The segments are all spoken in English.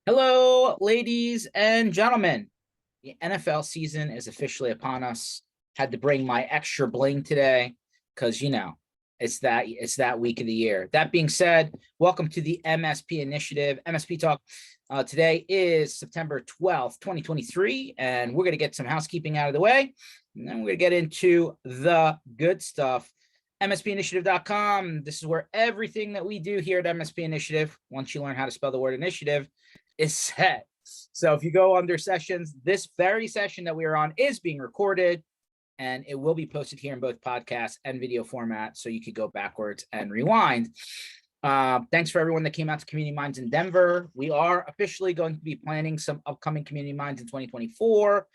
Hello, ladies and gentlemen. The NFL season is officially upon us. Had to bring my extra bling today because it's that week of the year. That being said, welcome to the MSP Initiative, MSP Talk. Today is September 12th, 2023, and we're going to get some housekeeping out of the way, and then we're going to get into the good stuff. MSPinitiative.com. This is where everything that we do here at MSP Initiative, once you learn how to spell the word initiative, is set. So if you go under sessions, this very session that we are on is being recorded, and it will be posted here in both podcast and video format, so you could go backwards and rewind. Thanks for everyone that came out to Community Minds in Denver. We are officially going to be planning some upcoming Community Minds in 2024.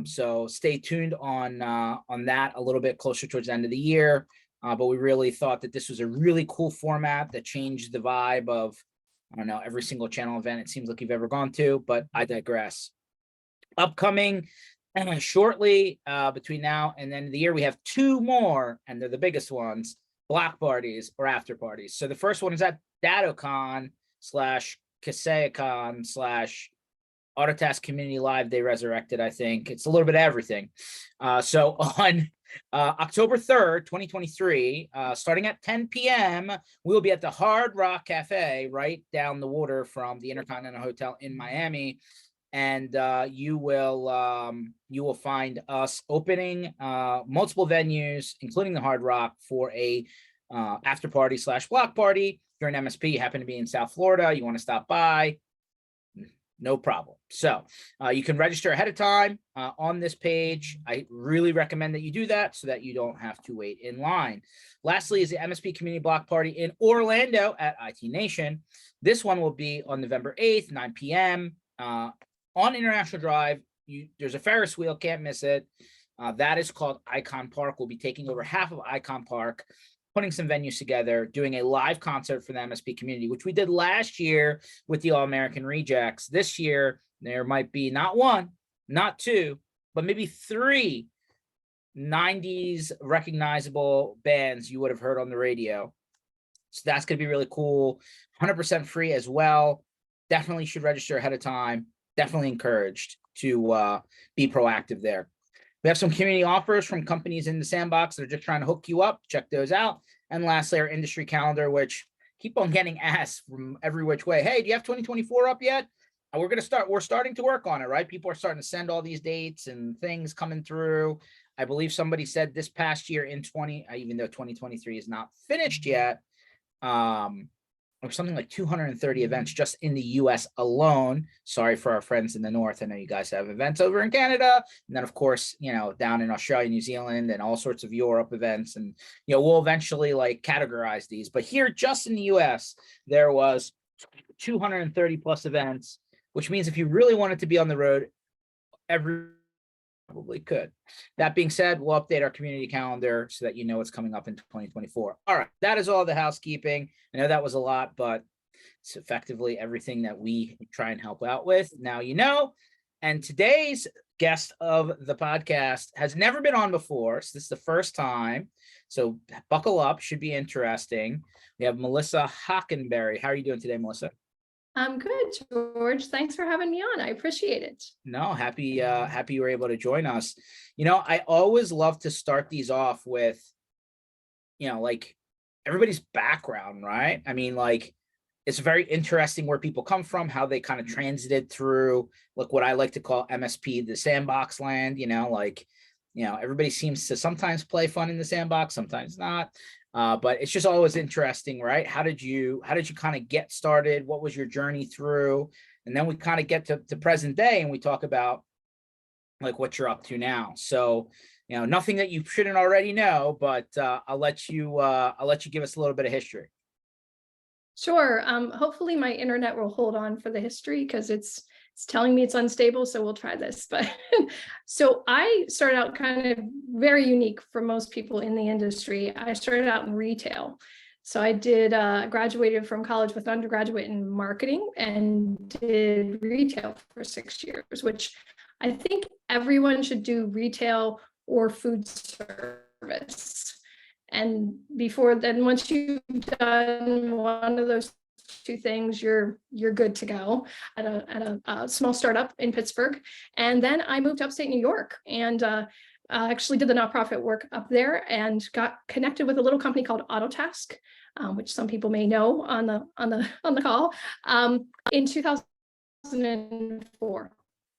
So stay tuned on that a little bit closer towards the end of the year. But we really thought that this was a really cool format that changed the vibe of, I don't know, every single channel event it seems like you've ever gone to, but I digress. Upcoming shortly, between now and the end of the year, we have two more, and they're the biggest ones, block parties or after parties. So the first one is at DattoCon / Kaseacon / Autotask Community Live Day Resurrected, I think. It's a little bit of everything. So on October 3rd, 2023, starting at 10 p.m., we will be at the Hard Rock Cafe right down the water from the Intercontinental Hotel in Miami. And you will find us opening multiple venues, including the Hard Rock, for a after party / block party. If you're an MSP, you happen to be in South Florida, you want to stop by, no problem. So you can register ahead of time on this page. I really recommend that you do that so that you don't have to wait in line. Lastly is the MSP Community Block Party in Orlando at IT Nation. This one will be on November 8th, 9 p.m. On International Drive. There's a Ferris wheel, can't miss it. That is called Icon Park. We'll be taking over half of Icon Park, putting some venues together, doing a live concert for the MSP community, which we did last year with the All-American Rejects. This year, there might be not one, not two, but maybe three 90s recognizable bands you would have heard on the radio. So that's going to be really cool. 100% free as well. Definitely should register ahead of time. Definitely encouraged to be proactive there. We have some community offers from companies in the sandbox that are just trying to hook you up. Check those out. And lastly, our industry calendar, which keep on getting asked from every which way. Hey, do you have 2024 up yet? We're starting to work on it, right? People are starting to send all these dates and things coming through. I believe somebody said this past year in even though 2023 is not finished yet, or something like 230 events just in the US alone. Sorry for our friends in the North. I know you guys have events over in Canada. And then, of course, down in Australia, New Zealand, and all sorts of Europe events. And, we'll eventually categorize these. But here, just in the US, there was 230 plus events, which means if you really wanted to be on the road, probably could. That being said, we'll update our community calendar so that you know what's coming up in 2024. All right, that is all the housekeeping. I know that was a lot, but it's effectively everything that we try and help out with. Now you know. And today's guest of the podcast has never been on before, so this is the first time. So buckle up, should be interesting. We have Melissa Hockenberry. How are you doing today, Melissa? I'm good, George. Thanks for having me on. I appreciate it. No, happy you were able to join us. I always love to start these off with, everybody's background, right? I mean, it's very interesting where people come from, how they kind of transited through, what I like to call MSP, the sandbox land. Everybody seems to sometimes play fun in the sandbox, sometimes not. But it's just always interesting, right? How did you kind of get started? What was your journey through? And then we kind of get to present day and we talk about what you're up to now. So, nothing that you shouldn't already know, but I'll let you give us a little bit of history. Sure. Hopefully my internet will hold on for the history because it's telling me it's unstable. So we'll try this. But so I started out kind of very unique for most people in the industry. I started out in retail. So I did graduated from college with undergraduate in marketing and did retail for 6 years, which I think everyone should do retail or food service. And before then, once you've done one of those two things, you're good to go at a small startup in Pittsburgh. And then I moved to upstate New York and actually did the nonprofit work up there and got connected with a little company called Autotask, which some people may know on the call, in 2004.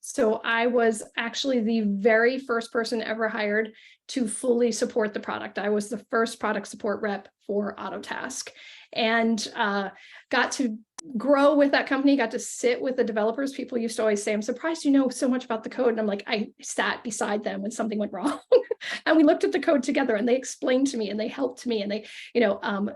So I was actually the very first person ever hired to fully support the product. I was the first product support rep for Autotask, and got to grow with that company, got to sit with the developers. People used to always say, I'm surprised you know so much about the code. And I'm like, I sat beside them when something went wrong. And we looked at the code together and they explained to me and they helped me and they,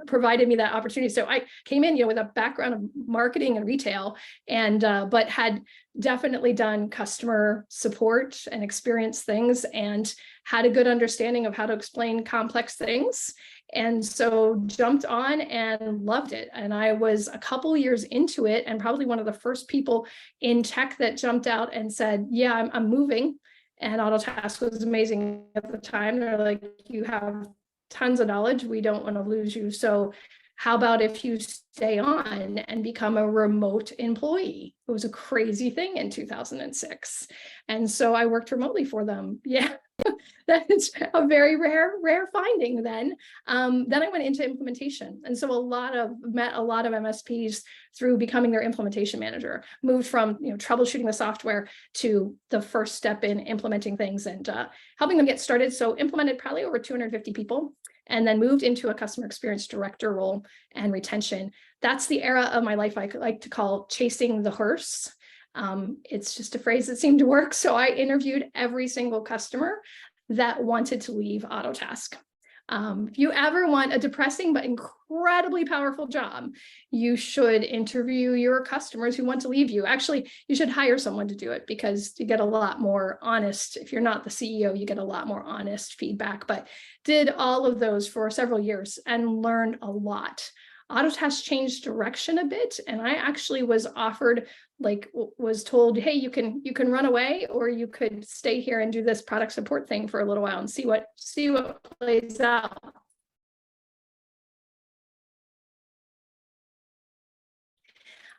provided me that opportunity. So I came in, with a background of marketing and retail, and but had definitely done customer support and experienced things and had a good understanding of how to explain complex things. And so jumped on and loved it. And I was a couple years into it and probably one of the first people in tech that jumped out and said, yeah, I'm moving. And Autotask was amazing at the time. They're like, you have tons of knowledge. We don't want to lose you. So how about if you stay on and become a remote employee? It was a crazy thing in 2006. And so I worked remotely for them. Yeah. That's a very rare finding then. Then I went into implementation. And so met a lot of MSPs through becoming their implementation manager, moved from troubleshooting the software to the first step in implementing things and helping them get started. So implemented probably over 250 people, and then moved into a customer experience director role and retention. That's the era of my life I like to call chasing the hearse. It's just a phrase that seemed to work. So I interviewed every single customer that wanted to leave Autotask. If you ever want a depressing but incredibly powerful job, you should interview your customers who want to leave you. Actually, you should hire someone to do it because you get a lot more honest. If you're not the CEO, you get a lot more honest feedback. But did all of those for several years and learned a lot. Autotask changed direction a bit, and I actually was offered, was told, hey, you can run away, or you could stay here and do this product support thing for a little while and see what plays out.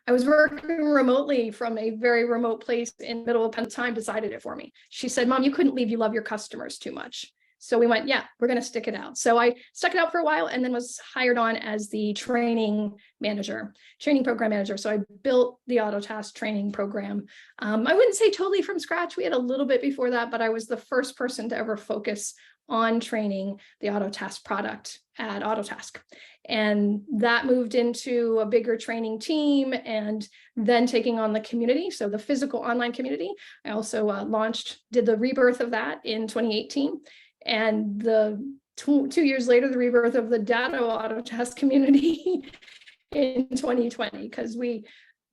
I was working remotely from a very remote place in the middle of time, decided it for me. She said, Mom, you couldn't leave. You love your customers too much. So we went, yeah, we're going to stick it out. So I stuck it out for a while and then was hired on as the training program manager. So I built the Autotask training program. I wouldn't say totally from scratch. We had a little bit before that, but I was the first person to ever focus on training the Autotask product at Autotask. And that moved into a bigger training team and then taking on the community. So the physical online community. I also did the rebirth of that in 2018. And the 2 years later, the rebirth of the Datto Autotask community in 2020, because we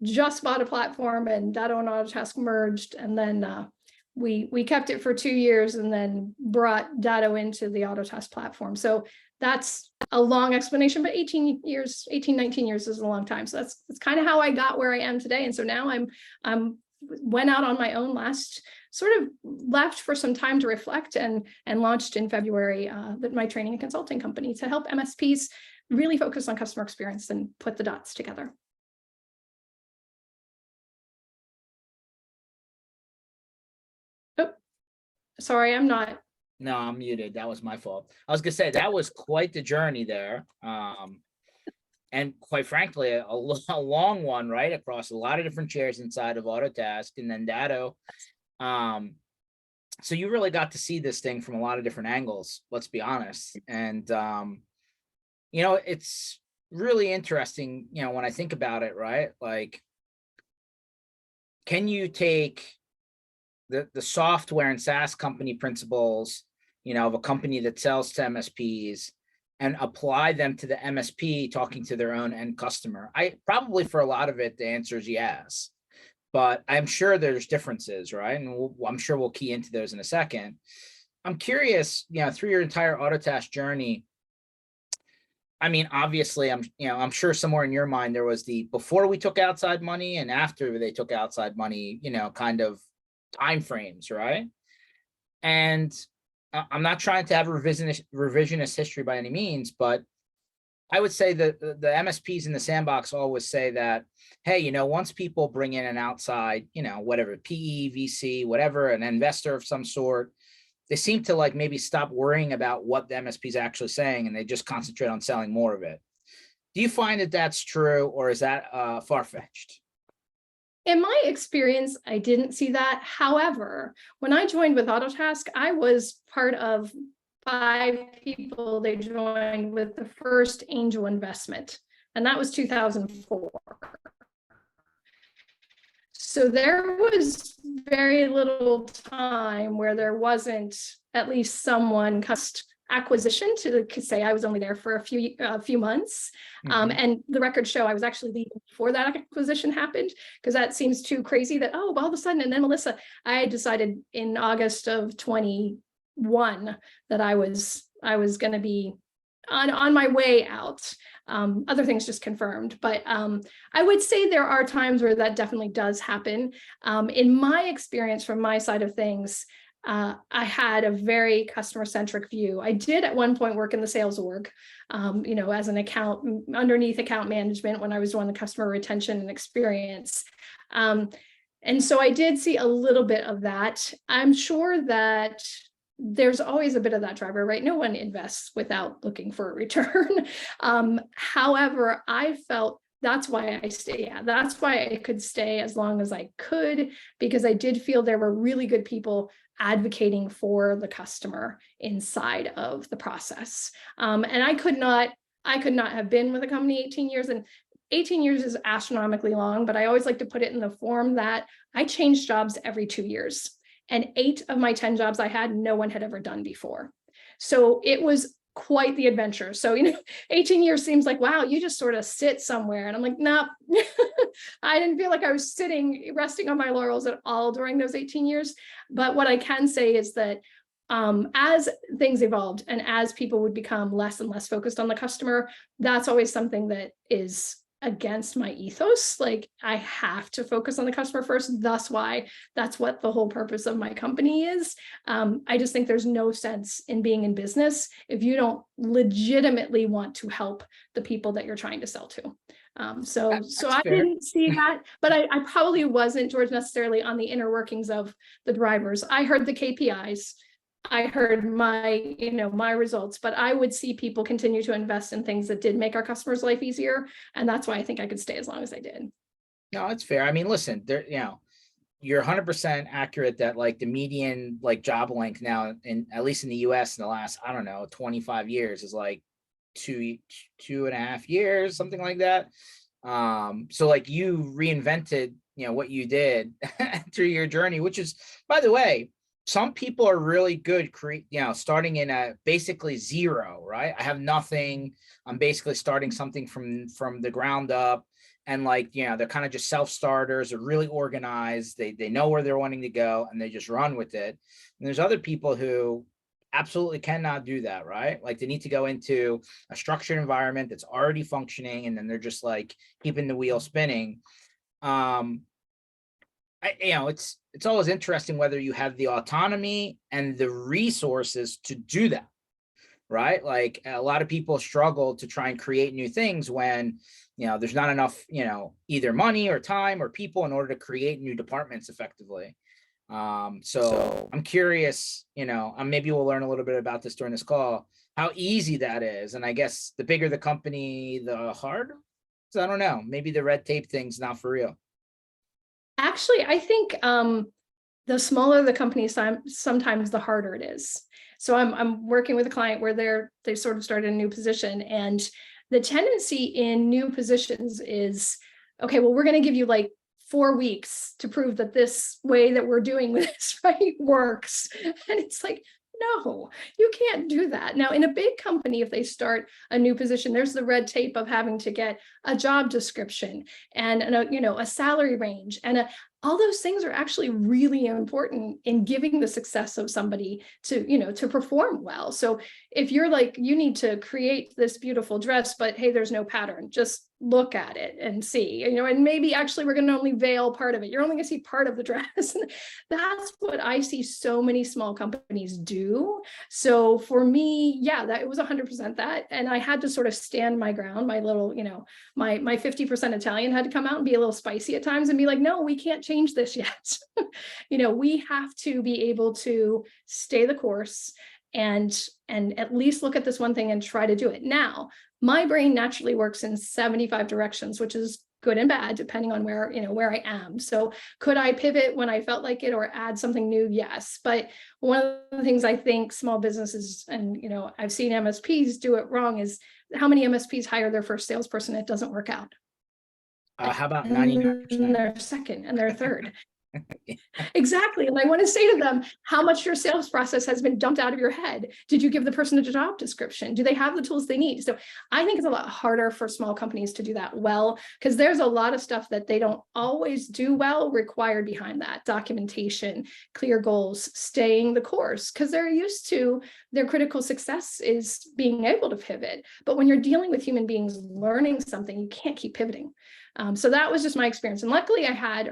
just bought a platform and Datto and Autotask merged. And then we kept it for 2 years and then brought Datto into the Autotask platform. So that's a long explanation, but 19 years is a long time. So that's kind of how I got where I am today. And so now I'm went out on my own left for some time to reflect and launched in February my training and consulting company to help MSPs really focus on customer experience and put the dots together. Oh, sorry, I'm not. No, I'm muted. That was my fault. I was gonna say that was quite the journey there. And quite frankly, a long one, right? Across a lot of different chairs inside of Autotask and then Datto. So you really got to see this thing from a lot of different angles, let's be honest. And, it's really interesting, when I think about it, right? Like, can you take the software and SaaS company principles, of a company that sells to MSPs and apply them to the MSP talking to their own end customer? Probably for a lot of it, the answer is yes. But I'm sure there's differences, right? And I'm sure we'll key into those in a second. I'm curious, through your entire Autotask journey, I mean, obviously, I'm sure somewhere in your mind there was the before we took outside money and after they took outside money, kind of timeframes, right? And I'm not trying to have revisionist history by any means, but I would say that the MSPs in the sandbox always say that, hey, once people bring in an outside, whatever, PE, VC, whatever, an investor of some sort, they seem to like maybe stop worrying about what the MSP is actually saying, and they just concentrate on selling more of it. Do you find that that's true, or is that far-fetched? In my experience, I didn't see that. However, when I joined with Autotask, I was part of 5 people they joined with the first angel investment, and that was 2004. So there was very little time where there wasn't at least someone acquisition to say I was only there for a few months. And the records show I was actually leaving before that acquisition happened, because that seems too crazy that, oh, all of a sudden, and then Melissa, I decided in August of 21 that I was going to be on my way out. Other things just confirmed, but I would say there are times where that definitely does happen. In my experience, from my side of things, I had a very customer-centric view. I did at one point work in the sales org, as an underneath account management when I was doing the customer retention and experience. And so I did see a little bit of that. I'm sure that there's always a bit of that driver, right? No one invests without looking for a return. However, I felt that's why I stay. Yeah, that's why I could stay as long as I could, because I did feel there were really good people advocating for the customer inside of the process. And I could not have been with a company 18 years, and 18 years is astronomically long, but I always like to put it in the form that I changed jobs every 2 years. And 8 of my 10 jobs I had, no one had ever done before. So it was quite the adventure. So, 18 years seems like, wow, you just sort of sit somewhere. And I'm like, no, I didn't feel like I was resting on my laurels at all during those 18 years. But what I can say is that as things evolved and as people would become less and less focused on the customer, that's always something that is against my ethos. Like, I have to focus on the customer first. That's what the whole purpose of my company is. I just think there's no sense in being in business if you don't legitimately want to help the people that you're trying to sell to. So I didn't see that, but I probably wasn't, George, necessarily on the inner workings of the drivers. I heard the KPIs. I heard my results, but I would see people continue to invest in things that did make our customers' life easier. And that's why I think I could stay as long as I did. No, that's fair. I mean, listen, you're 100% accurate that like the median like job length now, at least in the US in the last, I don't know, 25 years is like 2.5 years, something like that. So like you reinvented, what you did through your journey, which is, by the way, some people are really good starting in a basically zero, right? I have nothing. I'm basically starting something from the ground up. And like, they're kind of just self-starters, are really organized. They know where they're wanting to go and they just run with it. And there's other people who absolutely cannot do that, right? Like they need to go into a structured environment that's already functioning, and then they're just like keeping the wheel spinning. It's always interesting whether you have the autonomy and the resources to do that, right? Like a lot of people struggle to try and create new things when, there's not enough, either money or time or people in order to create new departments effectively. So I'm curious, maybe we'll learn a little bit about this during this call, how easy that is. And I guess the bigger the company, the harder. So I don't know, maybe the red tape thing's not for real. Actually, I think the smaller the company, sometimes the harder it is. So I'm working with a client where they sort of started a new position, and the tendency in new positions is, okay, well, we're going to give you like 4 weeks to prove that this way that we're doing this right works. And it's like, no, you can't do that. Now, in a big company, if they start a new position, there's the red tape of having to get a job description and a salary range and all those things are actually really important in giving the success of somebody to perform well. So if you're like, you need to create this beautiful dress, but hey, there's no pattern, just look at it and see, and maybe actually we're going to only veil part of it. You're only going to see part of the dress. And that's what I see so many small companies do. So for me, yeah, that it was 100% that. And I had to sort of stand my ground. My little, my 50% Italian had to come out and be a little spicy at times and be like, no, we can't change this yet. We have to be able to stay the course and at least look at this one thing and try to do it. Now, my brain naturally works in 75 directions, which is good and bad, depending on where I am. So could I pivot when I felt like it or add something new? Yes. But one of the things I think small businesses and, I've seen MSPs do it wrong is how many MSPs hire their first salesperson, it doesn't work out. How about And 99%? their second and their third. Exactly. And I want to say to them, how much your sales process has been dumped out of your head? Did you give the person a job description? Do they have the tools they need? So I think it's a lot harder for small companies to do that well, because there's a lot of stuff that they don't always do well required behind that: documentation, clear goals, staying the course, because they're used to their critical success is being able to pivot. But when you're dealing with human beings learning something, you can't keep pivoting. So that was just my experience. And luckily I had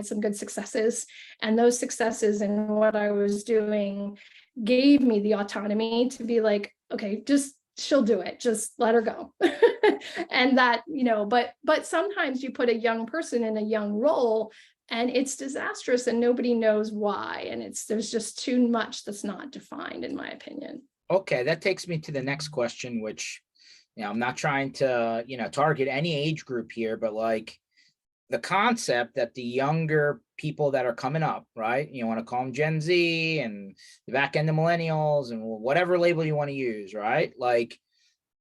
some good successes, and those successes and what I was doing gave me the autonomy to be like, okay, she'll do it. Just let her go. And that, but sometimes you put a young person in a young role and it's disastrous and nobody knows why. And there's just too much that's not defined, in my opinion. Okay, that takes me to the next question, which, I'm not trying to, target any age group here, but like the concept that the younger people that are coming up, right? You want to call them Gen Z and the back end of millennials and whatever label you want to use, right? Like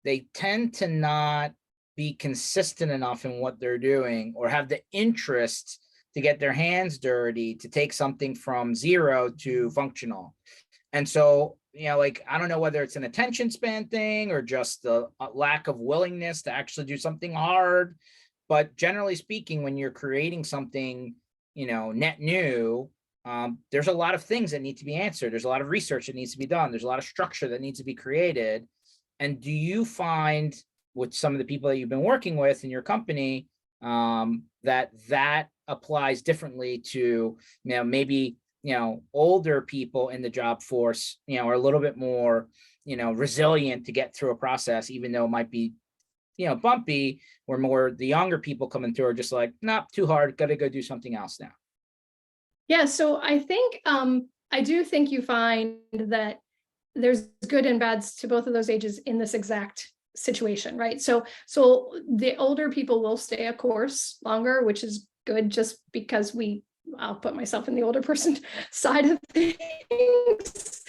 they tend to not be consistent enough in what they're doing or have the interest to get their hands dirty to take something from zero to functional. And so, like, I don't know whether it's an attention span thing or just the lack of willingness to actually do something hard. But generally speaking, when you're creating something, net new, there's a lot of things that need to be answered. There's a lot of research that needs to be done. There's a lot of structure that needs to be created. And do you find with some of the people that you've been working with in your company, that applies differently to, maybe, older people in the job force, are a little bit more, resilient to get through a process, even though it might be, bumpy, where more the younger people coming through are just like, not too hard, got to go do something else now. Yeah. So I think, I do think you find that there's good and bads to both of those ages in this exact situation, right? So the older people will stay a course longer, which is good, just because I'll put myself in the older person side of things.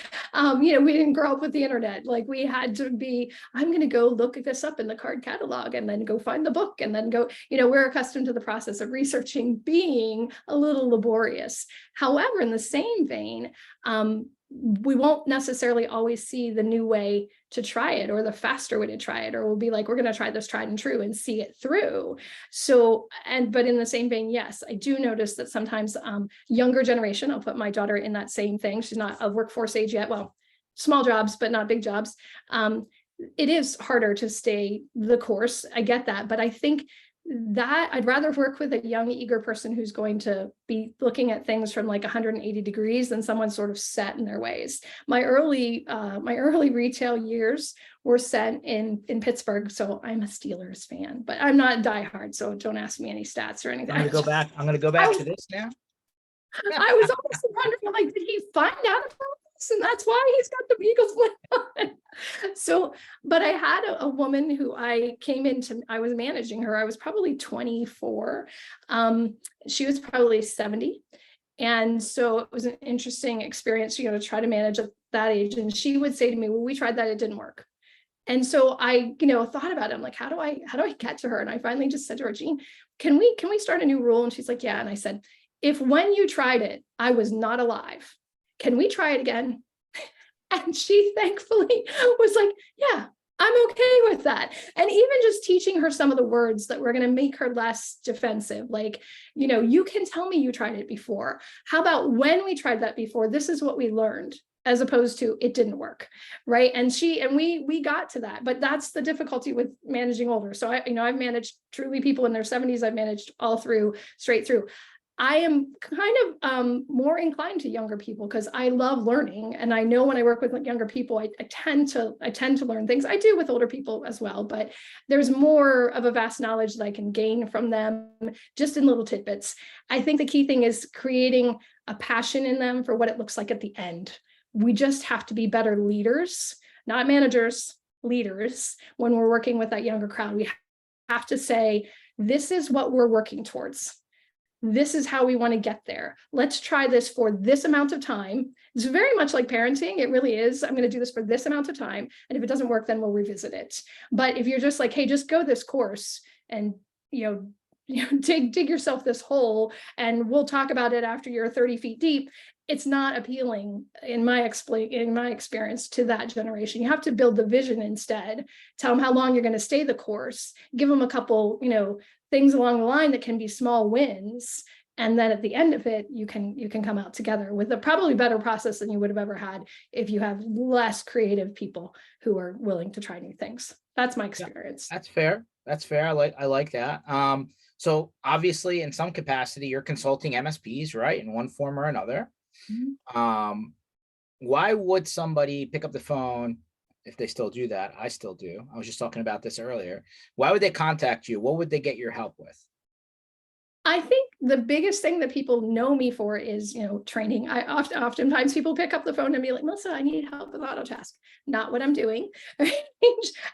We didn't grow up with the internet. Like we had to be, I'm going to go look this up in the card catalog and then go find the book and then go, we're accustomed to the process of researching being a little laborious. However, in the same vein, we won't necessarily always see the new way to try it or the faster way to try it, or we'll be like, we're going to try this tried and true and see it through. So, but in the same vein, yes, I do notice that sometimes younger generation, I'll put my daughter in that same thing. She's not of workforce age yet. Well, small jobs, but not big jobs. It is harder to stay the course. I get that. But I think that I'd rather work with a young, eager person who's going to be looking at things from like 180 degrees than someone sort of set in their ways. My early retail years were set in Pittsburgh, so I'm a Steelers fan, but I'm not diehard, so don't ask me any stats or anything. I'm going to go back to this now. I was almost wondering, like, did he find out about this? And that's why he's got the Eagles win. So, but I had a woman who I was managing her. I was probably 24. She was probably 70. And so it was an interesting experience, to try to manage at that age. And she would say to me, well, we tried that, it didn't work. And so I, thought about it. I'm like, how do I get to her? And I finally just said to her, Jean, can we start a new rule? And she's like, yeah. And I said, if when you tried it, I was not alive, can we try it again? And she thankfully was like, yeah, I'm okay with that. And even just teaching her some of the words that were going to make her less defensive. Like, you can tell me you tried it before. How about when we tried that before, this is what we learned, as opposed to it didn't work, right? And we got to that, but that's the difficulty with managing older. So I've managed truly people in their 70s. I've managed all through, straight through. I am kind of more inclined to younger people because I love learning, and I know when I work with younger people, I tend to learn things. I do with older people as well, but there's more of a vast knowledge that I can gain from them just in little tidbits. I think the key thing is creating a passion in them for what it looks like at the end. We just have to be better leaders, not managers, leaders. When we're working with that younger crowd, we have to say, this is what we're working towards. This is how we want to get there. Let's try this for this amount of time. It's very much like parenting. It really is. I'm going to do this for this amount of time. And if it doesn't work, then we'll revisit it. But if you're just like, hey, just go this course and, dig yourself this hole and we'll talk about it after you're 30 feet deep. It's not appealing in my experience to that generation. You have to build the vision instead. Tell them how long you're going to stay the course. Give them a couple, things along the line that can be small wins. And then at the end of it, you can come out together with a probably better process than you would have ever had if you have less creative people who are willing to try new things. That's my experience. Yeah, that's fair. I like that. So obviously in some capacity, you're consulting MSPs, right? In one form or another. Mm-hmm. Why would somebody pick up the phone? If they still do that, I still do. I was just talking about this earlier. Why would they contact you? What would they get your help with? I think the biggest thing that people know me for is, training. Oftentimes people pick up the phone and be like, Melissa, I need help with AutoTask. Not what I'm doing.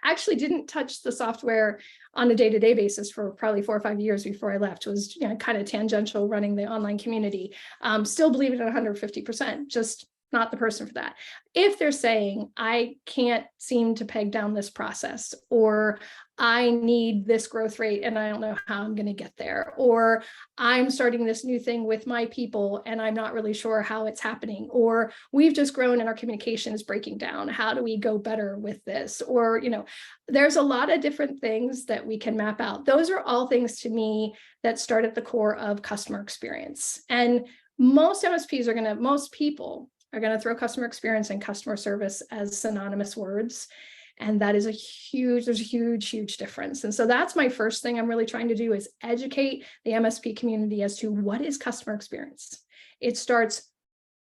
Actually didn't touch the software on a day-to-day basis for probably 4 or 5 years before I left. It was kind of tangential running the online community. Still believe it at 150%, just not the person for that. If they're saying, I can't seem to peg down this process, or I need this growth rate and I don't know how I'm going to get there, or I'm starting this new thing with my people and I'm not really sure how it's happening, or we've just grown and our communication is breaking down. How do we go better with this? Or, there's a lot of different things that we can map out. Those are all things to me that start at the core of customer experience. And most people are going to throw customer experience and customer service as synonymous words. And that is there's a huge difference. And so that's my first thing I'm really trying to do is educate the MSP community as to what is customer experience. It starts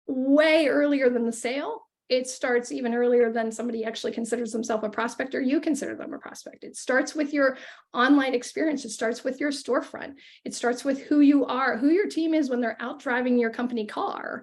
way earlier than the sale. It starts even earlier than somebody actually considers themselves a prospect or you consider them a prospect. It starts with your online experience. It starts with your storefront. It starts with who you are, who your team is when they're out driving your company car.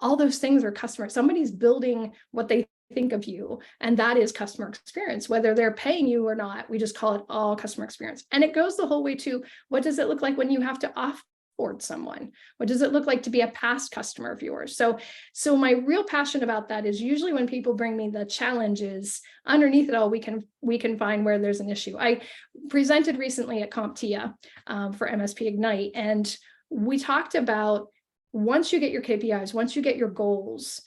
All those things are customer. Somebody's building what they think of you, and that is customer experience, whether they're paying you or not. We just call it all customer experience. And it goes the whole way to, what does it look like when you have to offboard someone? What does it look like to be a past customer of yours? So my real passion about that is usually when people bring me the challenges, underneath it all, we can find where there's an issue. I presented recently at CompTIA for MSP Ignite, and we talked about, once you get your KPIs, once you get your goals,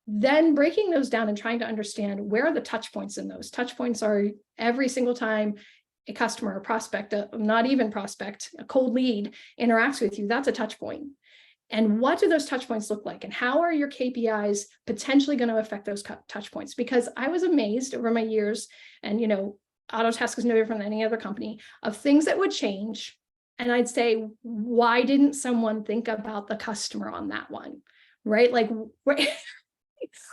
then breaking those down and trying to understand where are the touch points in those. Touch points are every single time a customer, a prospect, not even prospect, a cold lead interacts with you, that's a touch point. And what do those touch points look like? And how are your KPIs potentially going to affect those touch points? Because I was amazed over my years, and AutoTask is no different than any other company, of things that would change. And I'd say, why didn't someone think about the customer on that one, right? Like,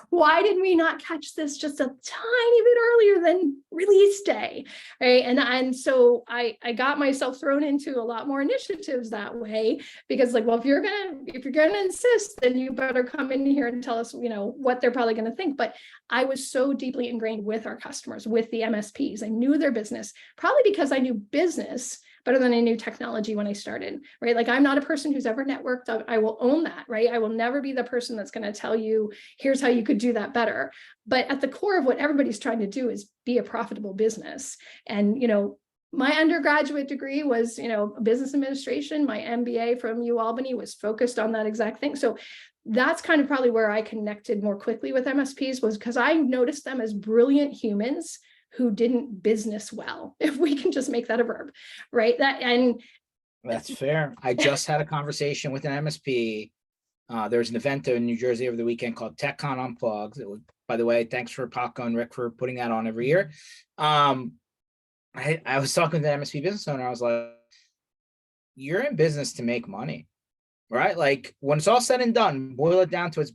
why did we not catch this just a tiny bit earlier than release day, right? And so I got myself thrown into a lot more initiatives that way, because like, well, if you're gonna insist, then you better come in here and tell us, what they're probably gonna think. But I was so deeply ingrained with our customers, with the MSPs. I knew their business, probably because I knew business better than I knew technology when I started, right? Like, I'm not a person who's ever networked. I will own that, right? I will never be the person that's going to tell you, here's how you could do that better. But at the core of what everybody's trying to do is be a profitable business. And, my undergraduate degree was, business administration. My MBA from UAlbany was focused on that exact thing. So that's kind of probably where I connected more quickly with MSPs, was because I noticed them as brilliant humans who didn't business well, if we can just make that a verb, right? That's fair. I just had a conversation with an MSP. There's an event in New Jersey over the weekend called TechCon Unplugged. By the way, thanks for Paco and Rick for putting that on every year. I was talking to the MSP business owner. I was like, you're in business to make money, right? Like when it's all said and done, boil it down to its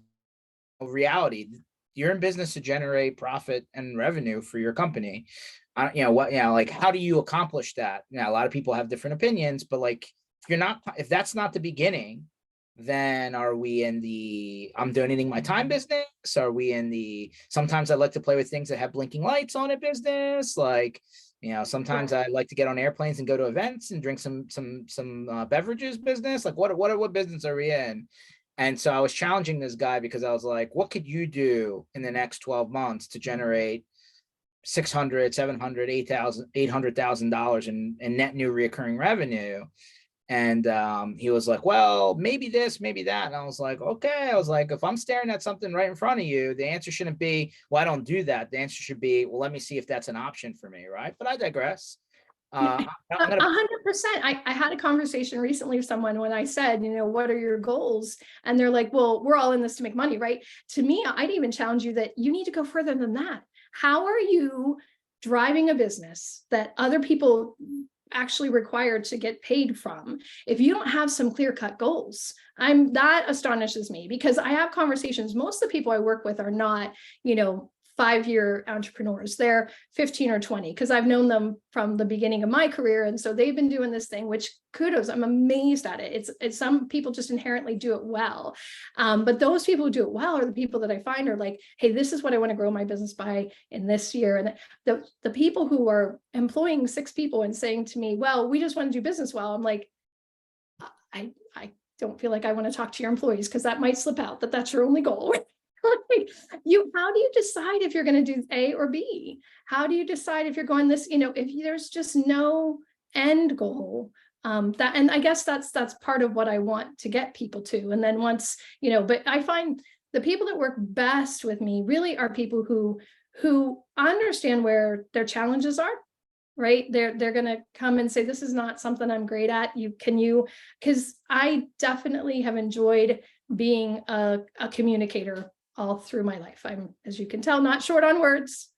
reality. You're in business to generate profit and revenue for your company. Like how do you accomplish that? A lot of people have different opinions, but like if that's not the beginning, then are we in the I'm donating my time business? Are we in the sometimes I like to play with things that have blinking lights on it business? Like, sometimes I like to get on airplanes and go to events and drink some beverages business. Like what business are we in? And so I was challenging this guy because I was like, what could you do in the next 12 months to generate $600, $700, $800,000 in net new recurring revenue? And he was like, well, maybe this, maybe that. And I was like, okay. I was like, if I'm staring at something right in front of you, the answer shouldn't be, well, I don't do that. The answer should be, well, let me see if that's an option for me, right? But I digress. 100%. I had a conversation recently with someone when I said, what are your goals? And they're like, well, we're all in this to make money, right? To me, I'd even challenge you that you need to go further than that. How are you driving a business that other people actually required to get paid from if you don't have some clear-cut goals? That astonishes me, because I have conversations. Most of the people I work with are not 5-year entrepreneurs. They're 15 or 20, because I've known them from the beginning of my career. And so they've been doing this thing, which kudos, I'm amazed at it. It's some people just inherently do it well. But those people who do it well are the people that I find are like, hey, this is what I want to grow my business by in this year. And the people who are employing 6 people and saying to me, well, we just want to do business well. I'm like, I don't feel like I want to talk to your employees, because that might slip out that that's your only goal. How do you decide if you're going to do A or B? How do you decide if you're going this, if there's just no end goal? And I guess that's part of what I want to get people to. And then once, but I find the people that work best with me really are people who understand where their challenges are, right? They're going to come and say, this is not something I'm great at. Because I definitely have enjoyed being a communicator all through my life. I'm, as you can tell, not short on words.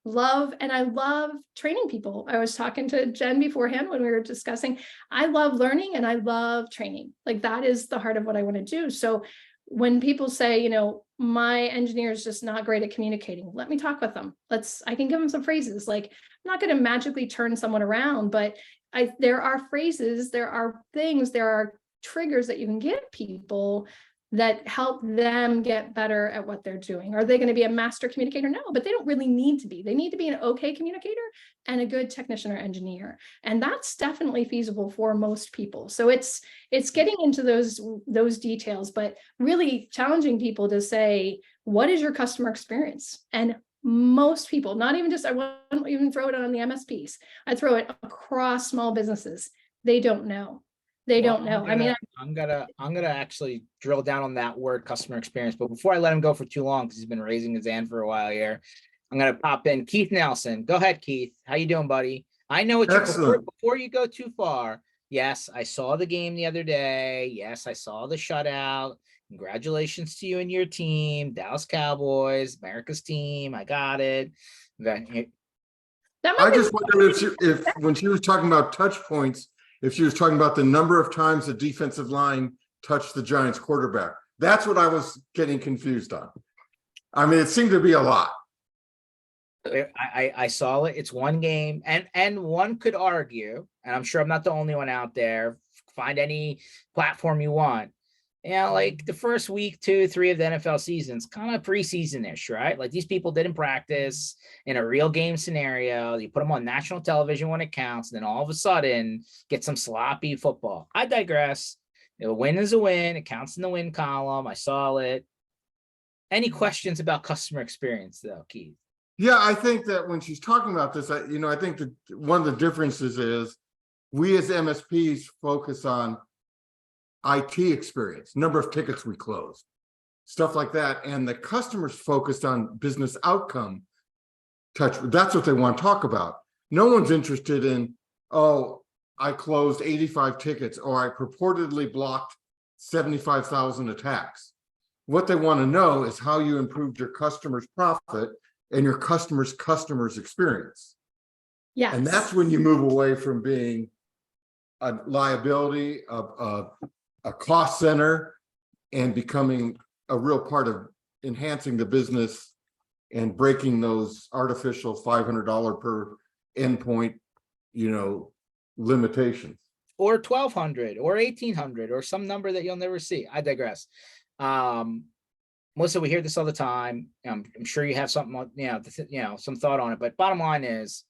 I love training people. I was talking to Jen beforehand when we were discussing, I love learning and I love training. Like that is the heart of what I want to do. So when people say, my engineer is just not great at communicating, let me talk with them. I can give them some phrases. Like, I'm not going to magically turn someone around, but there are phrases, there are things, there are triggers that you can give people that help them get better at what they're doing. Are they going to be a master communicator? No, but they don't really need to be. They need to be an okay communicator and a good technician or engineer. And that's definitely feasible for most people. So it's getting into those details, but really challenging people to say, what is your customer experience? And most people, not even just, I won't even throw it on the MSPs. I throw it across small businesses. They don't know. They don't know. I'm gonna actually drill down on that word, customer experience. But before I let him go for too long, because he's been raising his hand for a while here, I'm gonna pop in Keith Nelson. Go ahead, Keith. How you doing, buddy? I know what before you go too far. Yes, I saw the game the other day. Yes, I saw the shutout. Congratulations to you and your team, Dallas Cowboys, America's team. I got it. I just wonder if when she was talking about touch points, if she was talking about the number of times the defensive line touched the Giants quarterback. That's what I was getting confused on. I mean, it seemed to be a lot. I saw it. It's one game. And one could argue, and I'm sure I'm not the only one out there, find any platform you want. Like the first week, 2, 3 of the NFL season's kind of preseason-ish, right? Like these people didn't practice in a real game scenario. You put them on national television when it counts, and then all of a sudden get some sloppy football. I digress. A win is a win. It counts in the win column. I saw it. Any questions about customer experience though, Keith? Yeah, I think that when she's talking about this, I think that one of the differences is we as MSPs focus on IT experience, number of tickets we closed, stuff like that. And the customers focused on business outcome. touch. That's what they want to talk about. No one's interested in, oh, I closed 85 tickets or I purportedly blocked 75,000 attacks. What they want to know is how you improved your customer's profit and your customer's experience. Yes. And that's when you move away from being a liability, a cost center, and becoming a real part of enhancing the business and breaking those artificial $500 per endpoint, limitations. Or 1,200 or 1,800 or some number that you'll never see. I digress. Melissa, we hear this all the time. I'm sure you have something, some thought on it, but bottom line is,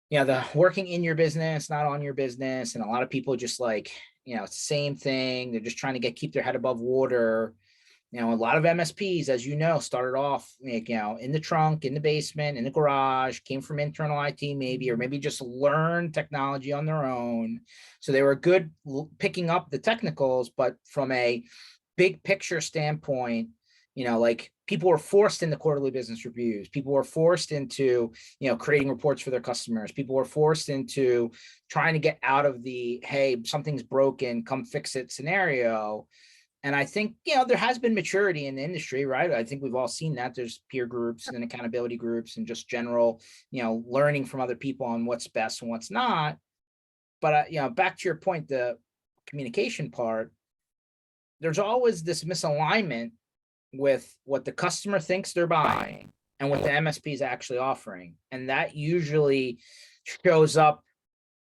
the working in your business, not on your business. And a lot of people just like, it's the same thing. They're just trying to keep their head above water. A lot of MSPs, as you know, started off, in the trunk, in the basement, in the garage, came from internal IT maybe, or maybe just learned technology on their own. So they were good picking up the technicals, but from a big picture standpoint, like people were forced into quarterly business reviews. People were forced into, creating reports for their customers. People were forced into trying to get out of the, hey, something's broken, come fix it scenario. And I think, there has been maturity in the industry, right? I think we've all seen that. There's peer groups and accountability groups and just general, learning from other people on what's best and what's not. But, back to your point, the communication part, there's always this misalignment with what the customer thinks they're buying and what the MSP is actually offering. And that usually shows up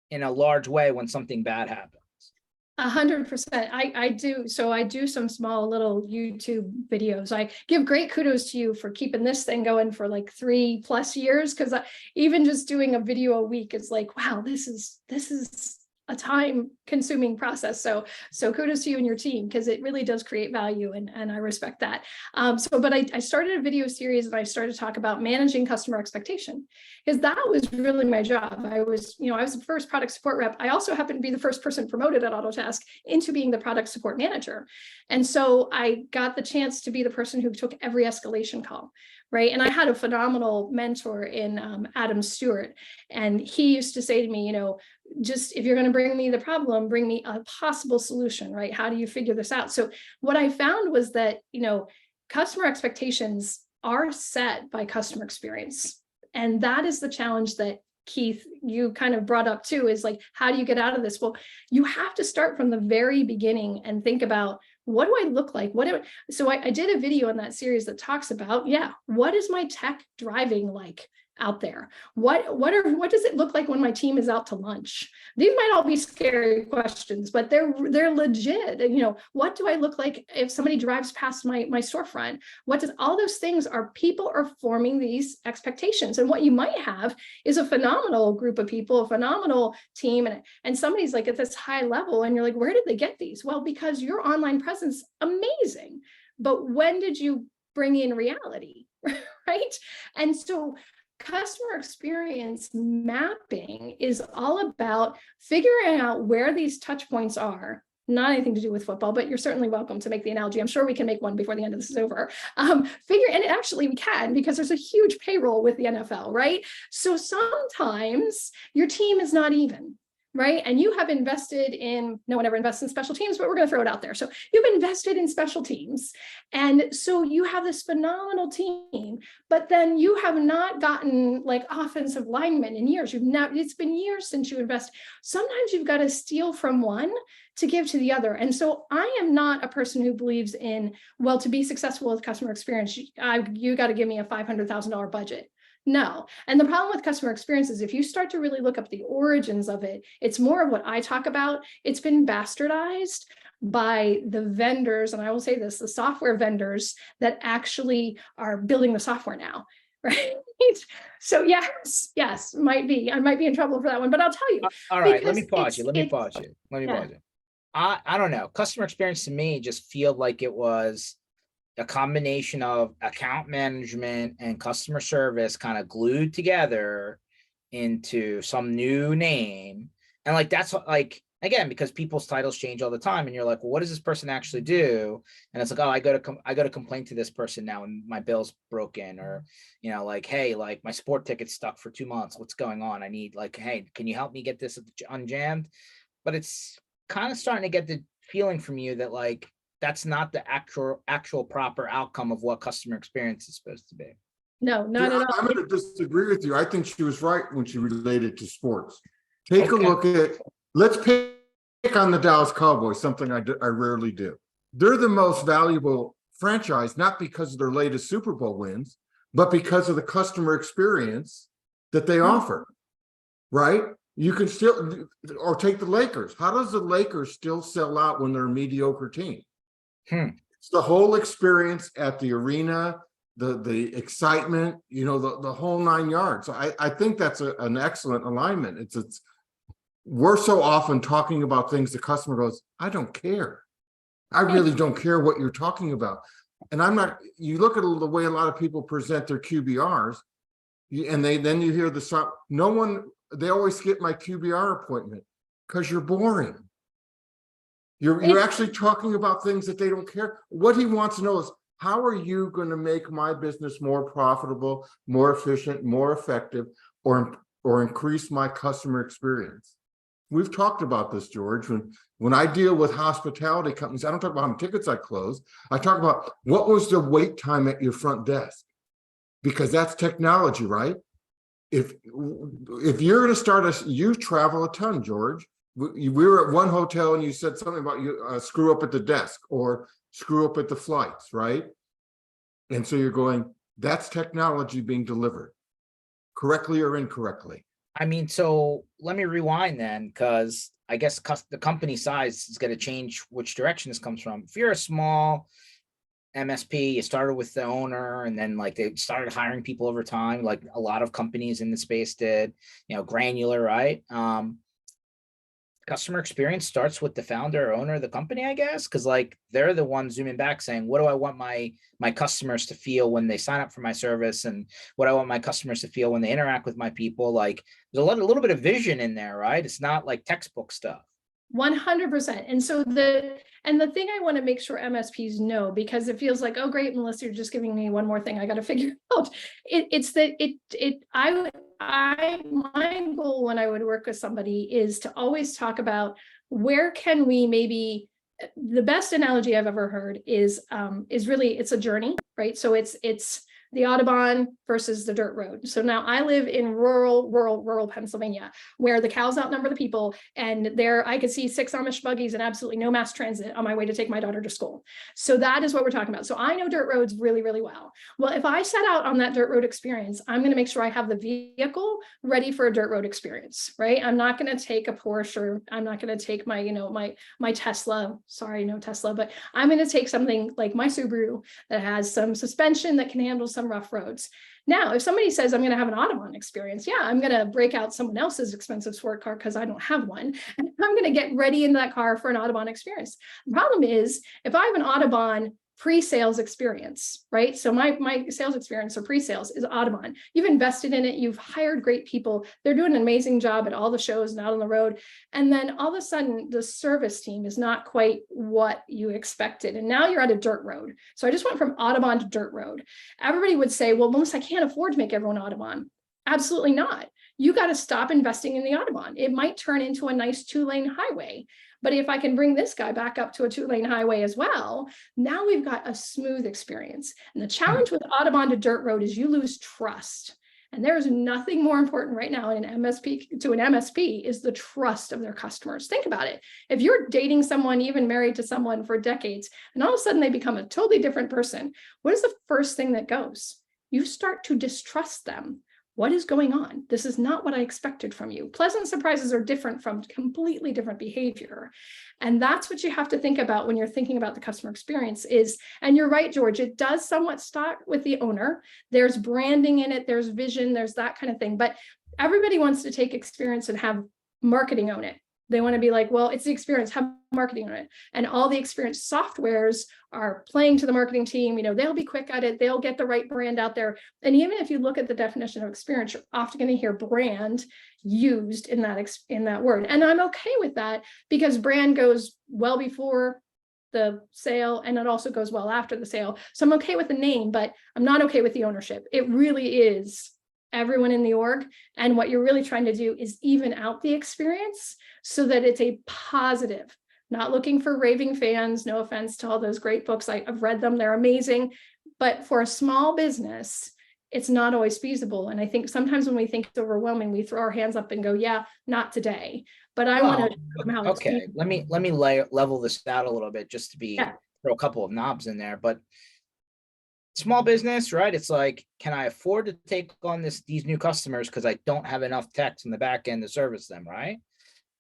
in a large way when something bad happens. 100%. I do. So I do some small little YouTube videos. I give great kudos to you for keeping this thing going for like 3+ years. Cause even just doing a video a week is like, wow, this is a time consuming process. So kudos to you and your team, because it really does create value, and I respect that. But I started a video series and I started to talk about managing customer expectation, because that was really my job. I was the first product support rep. I also happened to be the first person promoted at Autotask into being the product support manager. And so I got the chance to be the person who took every escalation call. Right. And I had a phenomenal mentor in Adam Stewart. And he used to say to me, just if you're going to bring me the problem, bring me a possible solution, right? How do you figure this out? So what I found was that, customer expectations are set by customer experience. And that is the challenge that Keith, you kind of brought up too, is like, how do you get out of this? Well, you have to start from the very beginning and think about, what do I look like? So I did a video in that series that talks about, what is my tech driving like out there? What does it look like when my team is out to lunch? These might all be scary questions, but they're legit. And, what do I look like if somebody drives past my storefront? All those things are, people are forming these expectations. And what you might have is a phenomenal group of people, a phenomenal team, and somebody's like at this high level, and you're like, where did they get these? Well, because your online presence, amazing. But when did you bring in reality? Right? And so customer experience mapping is all about figuring out where these touch points are. Not anything to do with football, but you're certainly welcome to make the analogy. I'm sure we can make one before the end of this is over. And actually we can, because there's a huge payroll with the NFL, right? So sometimes your team is not even, right? And you have invested in, no one ever invests in special teams, but we're going to throw it out there. So you've invested in special teams. And so you have this phenomenal team, but then you have not gotten like offensive linemen in years. It's been years since you invest. Sometimes you've got to steal from one to give to the other. And so I am not a person who believes in, well, to be successful with customer experience, you got to give me a $500,000 budget. No. And the problem with customer experience is if you start to really look up the origins of it, it's more of what I talk about. It's been bastardized by the vendors, and I will say this, the software vendors that actually are building the software now, right? So yes, I might be in trouble for that one, but I'll tell you. All right, let me pause you. I don't know. Customer experience to me just feel like it was a combination of account management and customer service kind of glued together into some new name. And like, that's what, like, again, because people's titles change all the time, and you're like, well, what does this person actually do? And it's like, oh, I go to complain to this person now, and my bill's broken, or like, hey, like my sport ticket's stuck for 2 months. What's going on? I need, like, hey, can you help me get this unjammed? But it's kind of starting to get the feeling from you that like that's not the actual proper outcome of what customer experience is supposed to be. No, not at all. I'm going to disagree with you. I think she was right when she related to sports. Take a Okay. look at, let's pick on the Dallas Cowboys, something I rarely do. They're the most valuable franchise, not because of their latest Super Bowl wins, but because of the customer experience that they offer, right? You can still, or take the Lakers. How does the Lakers still sell out when they're a mediocre team? It's the whole experience at the arena, the excitement, the whole 9 yards. I think that's an excellent alignment. It's we're so often talking about things the customer goes, I don't care. I really don't care what you're talking about. And I'm not, you look at the way a lot of people present their QBRs, and then you hear they always skip my QBR appointment because you're boring. You're actually talking about things that they don't care. What he wants to know is, how are you going to make my business more profitable, more efficient, more effective, or increase my customer experience? We've talked about this, George. When I deal with hospitality companies, I don't talk about how many tickets I close. I talk about what was the wait time at your front desk, because that's technology, right? If you're going to start you travel a ton, George. We were at one hotel and you said something about you screw up at the desk or screw up at the flights, right? And so you're going, that's technology being delivered correctly or incorrectly. I mean, so let me rewind then, because I guess the company size is going to change which direction this comes from. If you're a small MSP, you started with the owner, and then like they started hiring people over time, like a lot of companies in the space did, granular, right? Customer experience starts with the founder or owner of the company, I guess, because like they're the ones zooming back saying, what do I want my customers to feel when they sign up for my service, and what I want my customers to feel when they interact with my people. Like there's a little bit of vision in there, right? It's not like textbook stuff. 100%. And so the thing I want to make sure MSPs know, because it feels like, oh great, Melissa, you're just giving me one more thing I got to figure out. My goal when I would work with somebody is to always talk about where can we maybe, the best analogy I've ever heard is really, it's a journey, right? So it's the Autobahn versus the dirt road. So now I live in rural Pennsylvania, where the cows outnumber the people, and there I could see 6 Amish buggies and absolutely no mass transit on my way to take my daughter to school. So that is what we're talking about. So I know dirt roads really, really well. Well, if I set out on that dirt road experience, I'm going to make sure I have the vehicle ready for a dirt road experience, right? I'm not going to take a Porsche, or I'm not going to take my, my Tesla. Sorry, no Tesla, but I'm going to take something like my Subaru that has some suspension that can handle some rough roads. Now, if somebody says I'm going to have an Autobahn experience, yeah, I'm going to break out someone else's expensive sport car because I don't have one, and I'm going to get ready in that car for an Autobahn experience. The problem is, if I have an Autobahn pre-sales experience, right? So my sales experience or pre-sales is Autobahn. You've invested in it. You've hired great people. They're doing an amazing job at all the shows and out on the road. And then all of a sudden the service team is not quite what you expected. And now you're at a dirt road. So I just went from Autobahn to dirt road. Everybody would say, well, Melissa, I can't afford to make everyone Autobahn. Absolutely not. You got to stop investing in the Autobahn. It might turn into a nice 2-lane highway. But if I can bring this guy back up to a 2-lane highway as well, now we've got a smooth experience. And the challenge with Autobahn to dirt road is you lose trust. And there is nothing more important right now in an MSP is the trust of their customers. Think about it. If you're dating someone, even married to someone for decades, and all of a sudden they become a totally different person, what is the first thing that goes? You start to distrust them. What is going on? This is not what I expected from you. Pleasant surprises are different from completely different behavior. And that's what you have to think about when you're thinking about the customer experience is, and you're right, George, it does somewhat start with the owner. There's branding in it, there's vision, there's that kind of thing. But everybody wants to take experience and have marketing own it. They want to be like, well, it's the experience, have marketing on it. And all the experience softwares are playing to the marketing team. They'll be quick at it. They'll get the right brand out there. And even if you look at the definition of experience, you're often going to hear brand used in that word. And I'm okay with that because brand goes well before the sale and it also goes well after the sale. So I'm okay with the name, but I'm not okay with the ownership. It really is everyone in the org. And what you're really trying to do is even out the experience so that it's a positive. Not looking for raving fans, no offense to all those great books. I've read them, they're amazing. But for a small business, it's not always feasible. And I think sometimes when we think it's overwhelming, we throw our hands up and go, yeah, not today. But I want to show them how it's Okay, let me level this out a little bit just to be throw a couple of knobs in there. But small business, right? It's like, can I afford to take on these new customers because I don't have enough techs in the back end to service them, right?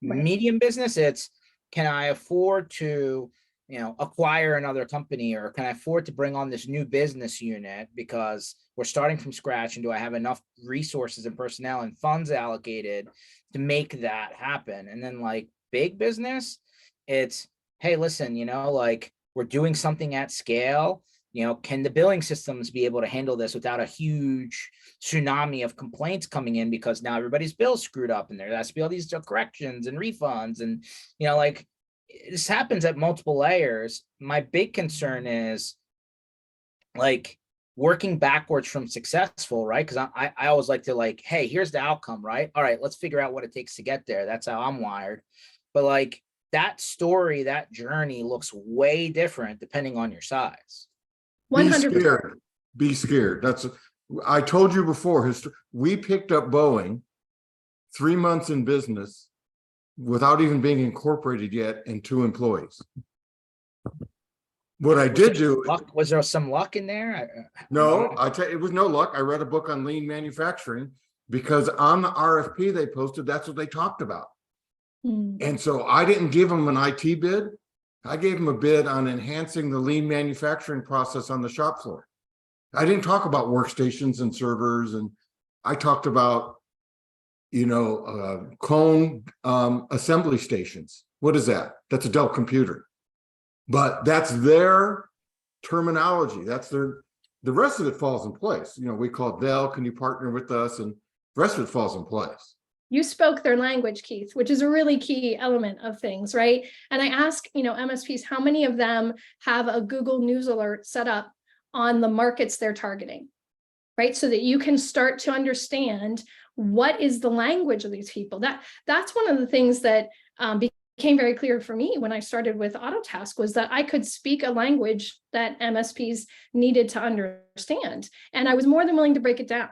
Medium business, it's, can I afford to, acquire another company, or can I afford to bring on this new business unit because we're starting from scratch, and do I have enough resources and personnel and funds allocated to make that happen? And then like big business, it's, hey, listen, like we're doing something at scale. Can the billing systems be able to handle this without a huge tsunami of complaints coming in because now everybody's bill screwed up and there has to be all these corrections and refunds, and like this happens at multiple layers. My big concern is like working backwards from successful, right? Because I always like to like, hey, here's the outcome, right? All right, let's figure out what it takes to get there. That's how I'm wired. But like that story, that journey looks way different depending on your size. 100%. Be scared. I told you before, we picked up Boeing 3 months in business without even being incorporated yet, and 2 employees. What I did do, was there some luck in there? No, I tell you, it was no luck. I read a book on lean manufacturing because on the RFP they posted, that's what they talked about. And so I didn't give them an IT bid. I gave them a bid on enhancing the lean manufacturing process on the shop floor. I didn't talk about workstations and servers, and I talked about, cone assembly stations. What is that? That's a Dell computer. But that's their terminology. That's the rest of it falls in place. We call Dell, can you partner with us? And the rest of it falls in place. You spoke their language, Keith, which is a really key element of things, right? And I ask, MSPs, how many of them have a Google News alert set up on the markets they're targeting, right? So that you can start to understand what is the language of these people. That's one of the things that became very clear for me when I started with Autotask, was that I could speak a language that MSPs needed to understand. And I was more than willing to break it down.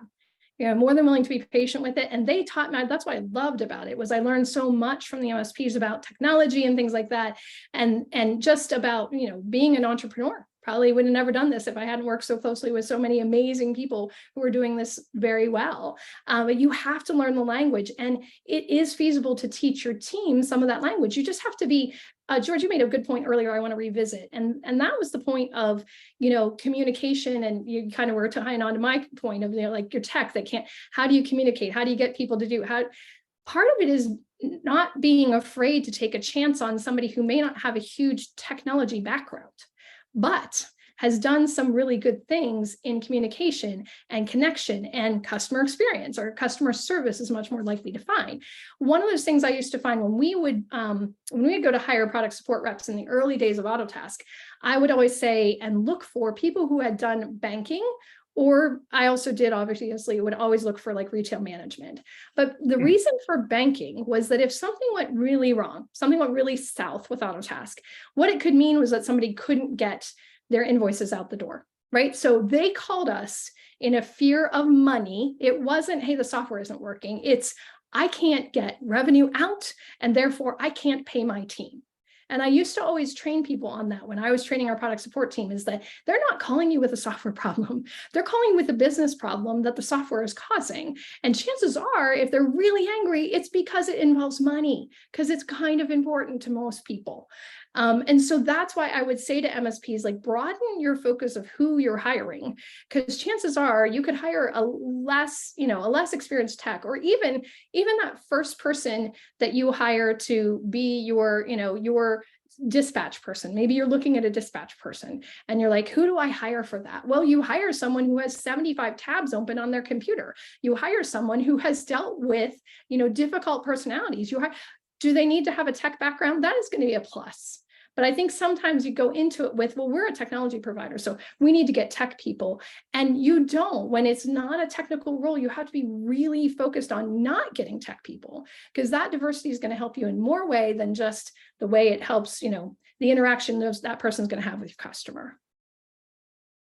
More than willing to be patient with it. And they taught me, that's what I loved about it, was I learned so much from the MSPs about technology and things like that. And just about, being an entrepreneur. Probably would have never done this if I hadn't worked so closely with so many amazing people who are doing this very well. But you have to learn the language, and it is feasible to teach your team some of that language. You just have to be, George, you made a good point earlier I want to revisit. And that was the point of, communication. And you kind of were tying on to my point of, like your tech that can't, how do you communicate? How do you get people to do, part of it is not being afraid to take a chance on somebody who may not have a huge technology background, but has done some really good things in communication and connection and customer experience, or customer service is much more likely to find. One of those things I used to find when we would go to hire product support reps in the early days of Autotask, I would always say and look for people who had done banking, or I also did, obviously, would always look for like retail management. But the reason for banking was that if something went really wrong, something went really south with Autotask, what it could mean was that somebody couldn't get their invoices out the door, right? So they called us in a fear of money. It wasn't, hey, the software isn't working. It's, I can't get revenue out, and therefore I can't pay my team. And I used to always train people on that when I was training our product support team, is that they're not calling you with a software problem. They're calling you with a business problem that the software is causing. And chances are, if they're really angry, it's because it involves money, because it's kind of important to most people. And so that's why I would say to MSPs, like, broaden your focus of who you're hiring, because chances are you could hire a less experienced tech, or even that first person that you hire to be your dispatch person. Maybe you're looking at a dispatch person and you're like, who do I hire for that? Well, you hire someone who has 75 tabs open on their computer. You hire someone who has dealt with, difficult personalities. Do they need to have a tech background? That is going to be a plus. But I think sometimes you go into it with, well, we're a technology provider, so we need to get tech people. And you don't. When it's not a technical role, you have to be really focused on not getting tech people, because that diversity is going to help you in more way than just the way it helps, the interaction that person's going to have with your customer.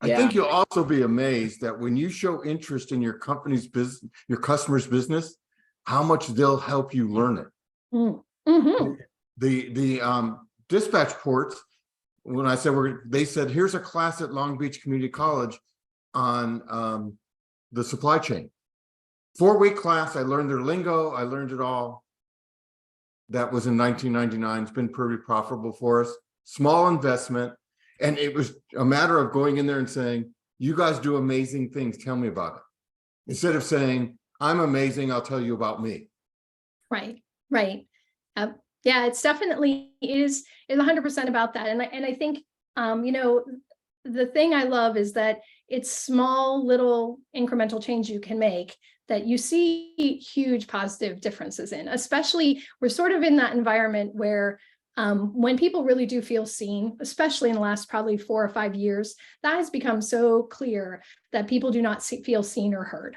I think you'll also be amazed that when you show interest in your company's business, your customer's business, how much they'll help you learn it. Mm-hmm. The dispatch ports, when I said they said, here's a class at Long Beach Community College on the supply chain. 4-week class. I learned their lingo. I learned it all. That was in 1999. It's been pretty profitable for us. Small investment. And it was a matter of going in there and saying, you guys do amazing things. Tell me about it. Instead of saying, I'm amazing. I'll tell you about me. Right. Yeah, it's definitely is 100% about that. And I think, the thing I love is that it's small, little incremental change you can make that you see huge positive differences in. Especially, we're sort of in that environment where when people really do feel seen, especially in the last probably 4 or 5 years, that has become so clear that people do not feel seen or heard.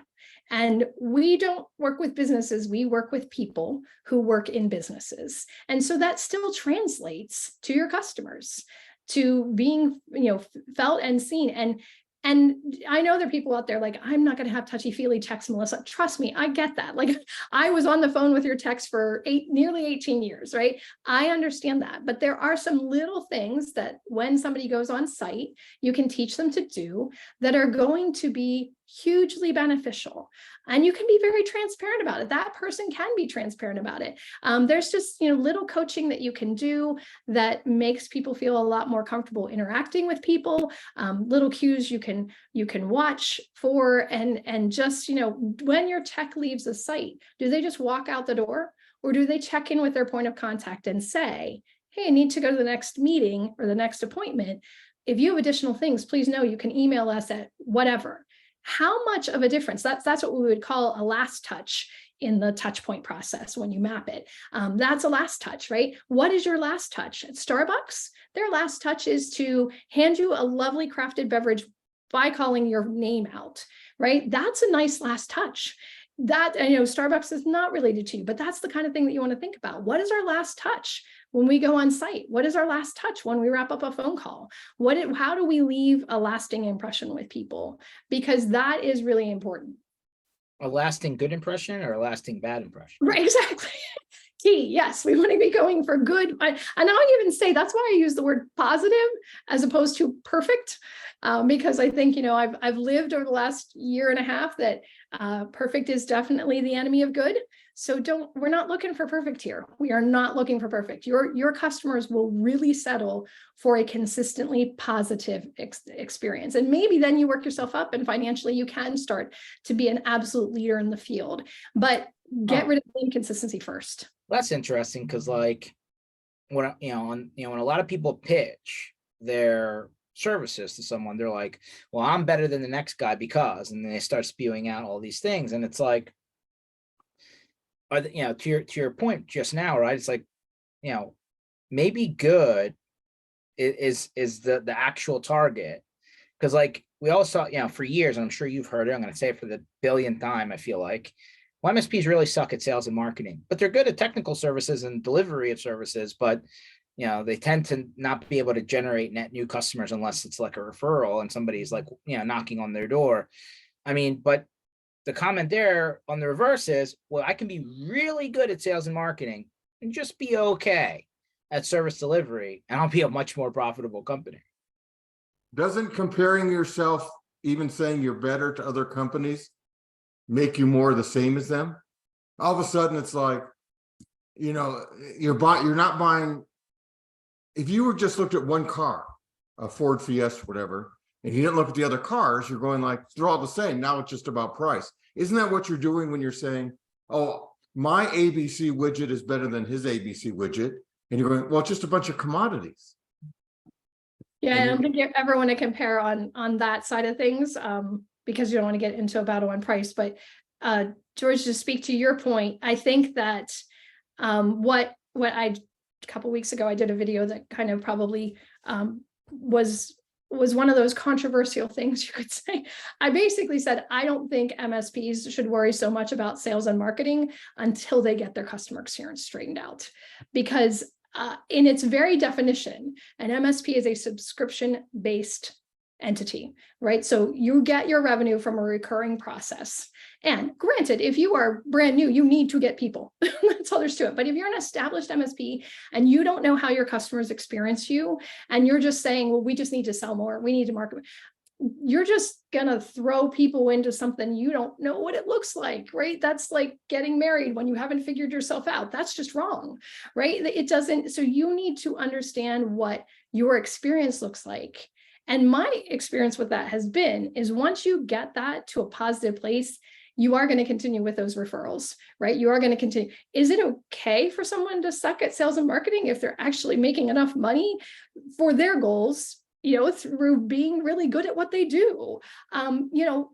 And we don't work with businesses, we work with people who work in businesses. And so that still translates to your customers, to being, felt and seen. And I know there are people out there like, I'm not going to have touchy-feely texts, Melissa. Trust me, I get that. Like, I was on the phone with your text for nearly 18 years, right? I understand that. But there are some little things that when somebody goes on site, you can teach them to do that are going to be hugely beneficial. And you can be very transparent about it. That person can be transparent about it. There's just, little coaching that you can do that makes people feel a lot more comfortable interacting with people. Little cues you can watch for, and just, when your tech leaves a site, do they just walk out the door, or do they check in with their point of contact and say, hey, I need to go to the next meeting or the next appointment. If you have additional things, please know you can email us at whatever. How much of a difference? That's what we would call a last touch in the touch point process when you map it. That's a last touch, right? What is your last touch? At Starbucks, their last touch is to hand you a lovely crafted beverage by calling your name out, right? That's a nice last touch. That, Starbucks is not related to you, but that's the kind of thing that you want to think about. What is our last touch when we go on site? What is our last touch when we wrap up a phone call? How do we leave a lasting impression with people? Because that is really important. A lasting good impression or a lasting bad impression? Right, exactly. Key. Yes, we want to be going for good. And I'll even say that's why I use the word positive as opposed to perfect, because I think, I've lived over the last year and a half that perfect is definitely the enemy of good. So we're not looking for perfect here. We are not looking for perfect. Your customers will really settle for a consistently positive experience. And maybe then you work yourself up and financially you can start to be an absolute leader in the field, but get rid of the inconsistency first. That's interesting, because like when when a lot of people pitch their services to someone, they're like, well, I'm better than the next guy because, and then they start spewing out all these things. And it's like, to your point just now, right? It's like, maybe good is the actual target. Because like we all saw, for years, and I'm sure you've heard it, I'm going to say it for the billionth time, I feel like, well, MSPs really suck at sales and marketing, but they're good at technical services and delivery of services. But they tend to not be able to generate net new customers unless it's like a referral and somebody's like, knocking on their door. I mean, but the comment there on the reverse is, well, I can be really good at sales and marketing and just be okay at service delivery, and I'll be a much more profitable company. Doesn't comparing yourself, even saying you're better to other companies, make you more the same as them? All of a sudden, it's like, you're not buying. If you were just looked at one car, a Ford Fiesta, whatever, and you didn't look at the other cars, you're going like, they're all the same. Now it's just about price. Isn't that what you're doing when you're saying, oh, my ABC widget is better than his ABC widget? And you're going, well, it's just a bunch of commodities. Yeah, And I don't think you ever want to compare on that side of things, because you don't want to get into a battle on price. But George, to speak to your point, I think that what I a couple weeks ago I did a video that kind of probably was one of those controversial things, you could say. I basically said, I don't think MSPs should worry so much about sales and marketing until they get their customer experience straightened out, because in its very definition, an MSP is a subscription-based entity, right? So you get your revenue from a recurring process. And granted, if you are brand new, you need to get people. That's all there's to it. But if you're an established MSP and you don't know how your customers experience you, and you're just saying, well, we just need to sell more, we need to market, you're just gonna throw people into something you don't know what it looks like, right? That's like getting married when you haven't figured yourself out. That's just wrong, right? It doesn't. So you need to understand what your experience looks like. And my experience with that has been is once you get that to a positive place, you are going to continue with those referrals, right? You are going to continue. Is it okay for someone to suck at sales and marketing if they're actually making enough money for their goals, through being really good at what they do?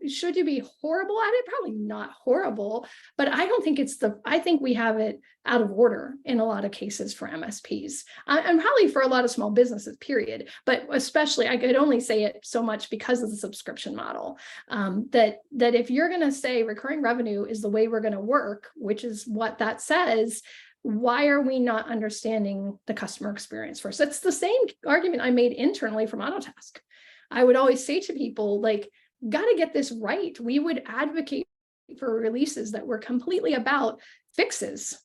Should you be horrible at it? Probably not horrible, but I don't think I think we have it out of order in a lot of cases for MSPs, and probably for a lot of small businesses, period. But especially, I could only say it so much because of the subscription model, that if you're going to say recurring revenue is the way we're going to work, which is what that says, why are we not understanding the customer experience first? It's the same argument I made internally from Autotask. I would always say to people, like, got to get this right. We would advocate for releases that were completely about fixes,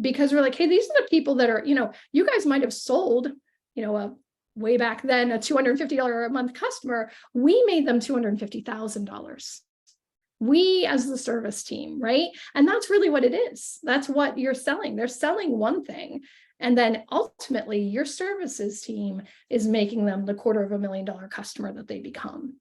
because we're like, hey, these are the people that are, you guys might have sold, way back then, a $250 a month customer. We made them $250,000. We as the service team, right? And that's really what it is. That's what you're selling. They're selling one thing. And then ultimately your services team is making them the $250,000 customer that they become.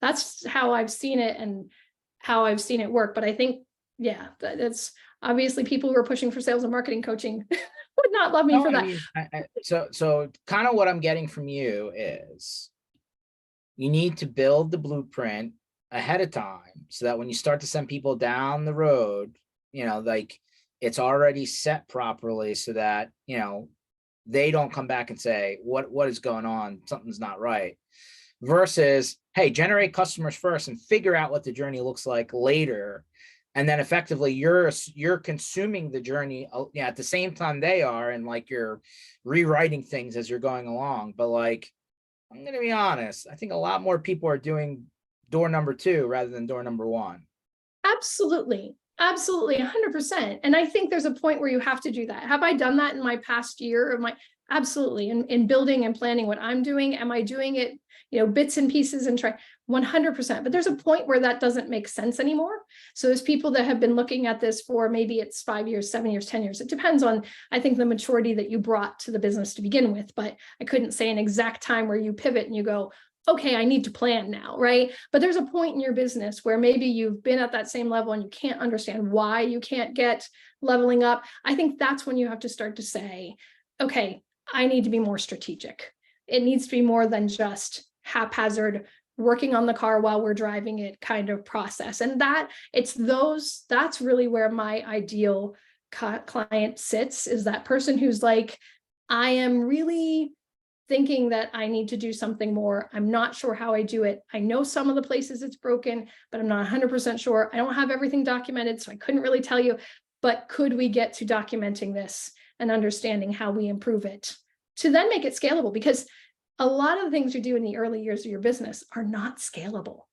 That's how I've seen it and how I've seen it work. But I think, yeah, that's obviously people who are pushing for sales and marketing coaching would not love me for that. So kind of what I'm getting from you is you need to build the blueprint ahead of time so that when you start to send people down the road, like it's already set properly so that, they don't come back and say, what is going on? Something's not right. Versus, hey, generate customers first and figure out what the journey looks like later. And then effectively you're consuming the journey at the same time they are, and like you're rewriting things as you're going along. But like, I'm going to be honest, I think a lot more people are doing door number 2 rather than door number 1. Absolutely. 100%. And I think there's a point where you have to do that. Have I done that in my past year of absolutely in building and planning what I'm doing? Am I doing it, bits and pieces and try 100%, but there's a point where that doesn't make sense anymore. So there's people that have been looking at this for maybe it's 5 years, 7 years, 10 years. It depends on, I think, the maturity that you brought to the business to begin with, but I couldn't say an exact time where you pivot and you go, okay, I need to plan now, right? But there's a point in your business where maybe you've been at that same level and you can't understand why you can't get leveling up. I think that's when you have to start to say, okay, I need to be more strategic. It needs to be more than just haphazard, working on the car while we're driving it kind of process. And that's really where my ideal client sits, is that person who's like, I am really thinking that I need to do something more. I'm not sure how I do it. I know some of the places it's broken, but I'm not 100% sure. I don't have everything documented, so I couldn't really tell you, but could we get to documenting this and understanding how we improve it to then make it scalable? Because a lot of the things you do in the early years of your business are not scalable,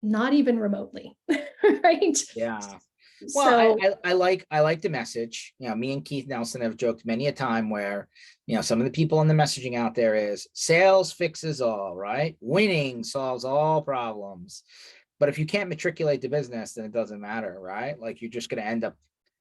not even remotely, right? Yeah. Well, so I like the message. Me and Keith Nelson have joked many a time where, some of the people in the messaging out there is sales fixes all, right? Winning solves all problems. But if you can't matriculate the business, then it doesn't matter, right? Like you're just going to end up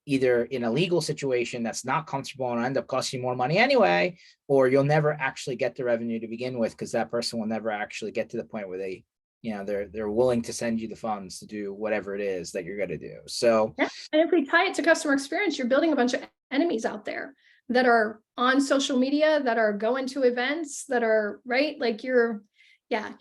either in a legal situation that's not comfortable and end up costing you more money anyway, or you'll never actually get the revenue to begin with because that person will never actually get to the point where they they're willing to send you the funds to do whatever it is that you're going to do. So, yeah. And if we tie it to customer experience, you're building a bunch of enemies out there. that are on social media, that are going to events, that are right. Like you're not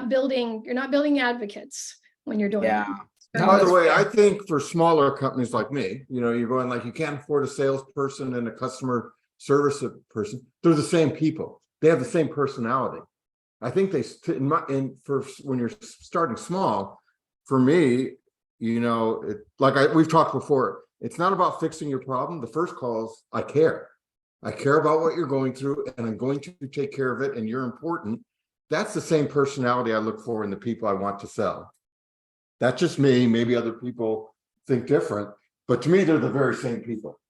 building advocates when you're doing that. No, By that's the way, fair. I think for smaller companies like me, you're going like, you can't afford a salesperson and a customer service person. They're the same people. They have the same personality. I think for when you're starting small, for me, we've talked before, it's not about fixing your problem. The first call is, I care. I care about what you're going through and I'm going to take care of it and you're important. That's the same personality I look for in the people I want to sell. That's just me. Maybe other people think different, but to me, they're the very same people.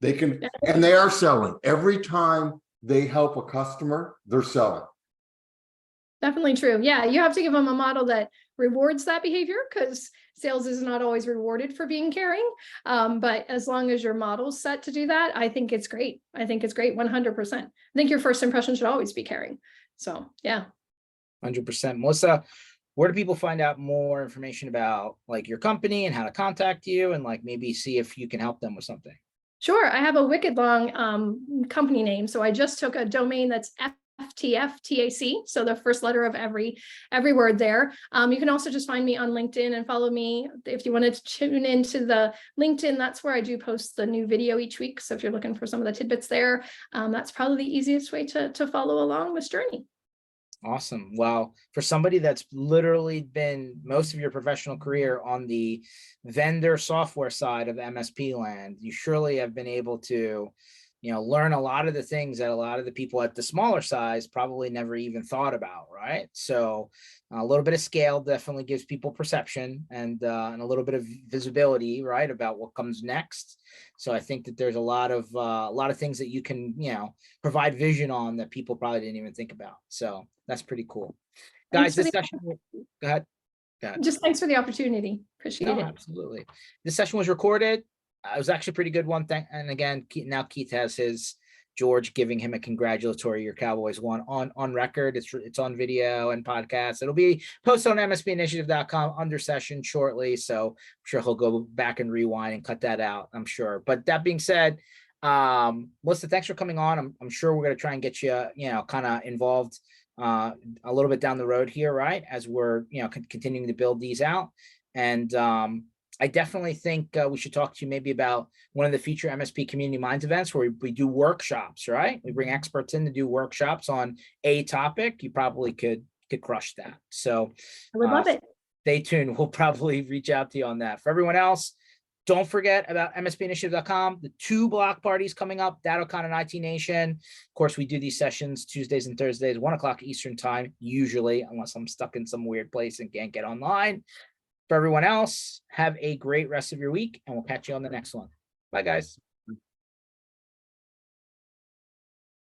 And they are selling. Every time they help a customer, they're selling. Definitely true. Yeah, you have to give them a model that rewards that behavior, because sales is not always rewarded for being caring. But as long as your model's set to do that, I think it's great. I think it's great 100%. I think your first impression should always be caring. So yeah. 100%. Melissa, where do people find out more information about like your company and how to contact you and like maybe see if you can help them with something? Sure. I have a wicked long company name. So I just took a domain that's FTFTAC. So the first letter of every word there. You can also just find me on LinkedIn and follow me. If you wanted to tune into the LinkedIn, that's where I do post the new video each week. So if you're looking for some of the tidbits there, that's probably the easiest way to follow along this journey. Awesome. Well, for somebody that's literally been most of your professional career on the vendor software side of MSP land, you surely have been able to, learn a lot of the things that a lot of the people at the smaller size probably never even thought about, right? So a little bit of scale definitely gives people perception and a little bit of visibility, right, about what comes next. So I think that there's a lot of things that you can, provide vision on that people probably didn't even think about. So that's pretty cool. Guys, this session, go ahead. Just thanks for the opportunity. Appreciate it. Absolutely. This session was recorded. It was actually a pretty good one. And again, now Keith has his George giving him a congratulatory "Your Cowboys won" on record. It's on video and podcast. It'll be posted on MSPinitiative.com under session shortly. So I'm sure he'll go back and rewind and cut that out, I'm sure. But that being said, Melissa, thanks for coming on. I'm sure we're going to try and get you, kind of involved a little bit down the road here, right? As we're, continuing to build these out. And I definitely think we should talk to you maybe about one of the future MSP Community Minds events where we do workshops, right? We bring experts in to do workshops on a topic. You probably could crush that. So I would love it. Stay tuned. We'll probably reach out to you on that. For everyone else, don't forget about MSPinitiative.com, the 2 block parties coming up, DattoCon and IT Nation. Of course, we do these sessions Tuesdays and Thursdays, 1 o'clock Eastern time, usually, unless I'm stuck in some weird place and can't get online. For everyone else, have a great rest of your week, and we'll catch you on the next one. Bye, guys.